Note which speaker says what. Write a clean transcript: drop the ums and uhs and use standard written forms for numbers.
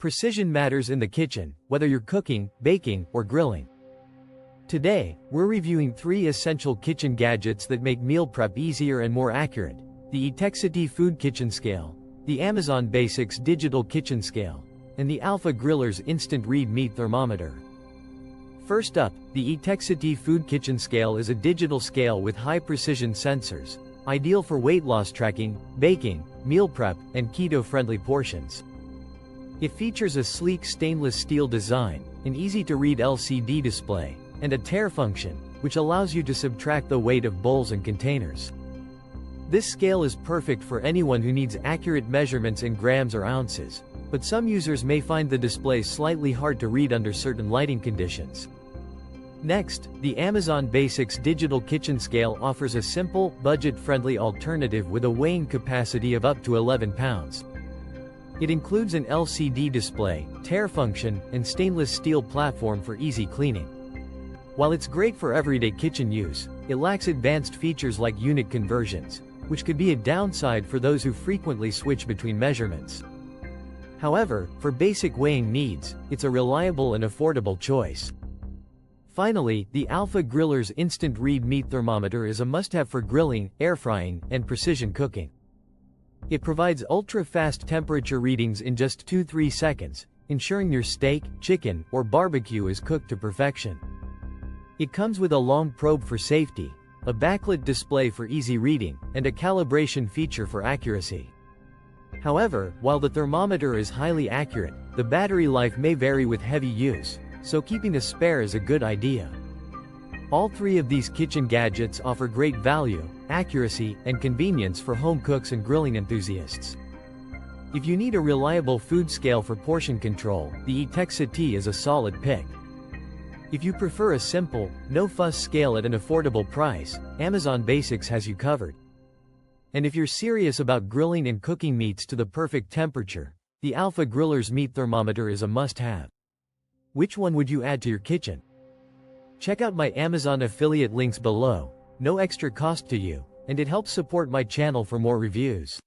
Speaker 1: Precision matters in the kitchen, whether you're cooking, baking, or grilling. Today, we're reviewing 3 essential kitchen gadgets that make meal prep easier and more accurate: the Etekcity Food Kitchen Scale, the Amazon Basics Digital Kitchen Scale, and the Alpha Griller's Instant Read Meat Thermometer. First up, the Etekcity Food Kitchen Scale is a digital scale with high-precision sensors, ideal for weight loss tracking, baking, meal prep, and keto-friendly portions. It features a sleek stainless steel design, an easy-to-read LCD display, and a tare function, which allows you to subtract the weight of bowls and containers. This scale is perfect for anyone who needs accurate measurements in grams or ounces, but some users may find the display slightly hard to read under certain lighting conditions. Next, the Amazon Basics Digital Kitchen Scale offers a simple, budget-friendly alternative with a weighing capacity of up to 11 pounds. It includes an LCD display, tare function, and stainless steel platform for easy cleaning. While it's great for everyday kitchen use, it lacks advanced features like unit conversions, which could be a downside for those who frequently switch between measurements. However, for basic weighing needs, it's a reliable and affordable choice. Finally, the Alpha Griller's Instant Read Meat Thermometer is a must-have for grilling, air frying, and precision cooking. It provides ultra-fast temperature readings in just 2-3 seconds, ensuring your steak, chicken, or barbecue is cooked to perfection. It comes with a long probe for safety, a backlit display for easy reading, and a calibration feature for accuracy. However, while the thermometer is highly accurate, the battery life may vary with heavy use, so keeping a spare is a good idea. All 3 of these kitchen gadgets offer great value, accuracy, and convenience for home cooks and grilling enthusiasts. If you need a reliable food scale for portion control, the Etekcity is a solid pick. If you prefer a simple, no-fuss scale at an affordable price, Amazon Basics has you covered. And if you're serious about grilling and cooking meats to the perfect temperature, the Alpha Griller's Meat Thermometer is a must-have. Which one would you add to your kitchen? Check out my Amazon affiliate links below, no extra cost to you, and it helps support my channel for more reviews.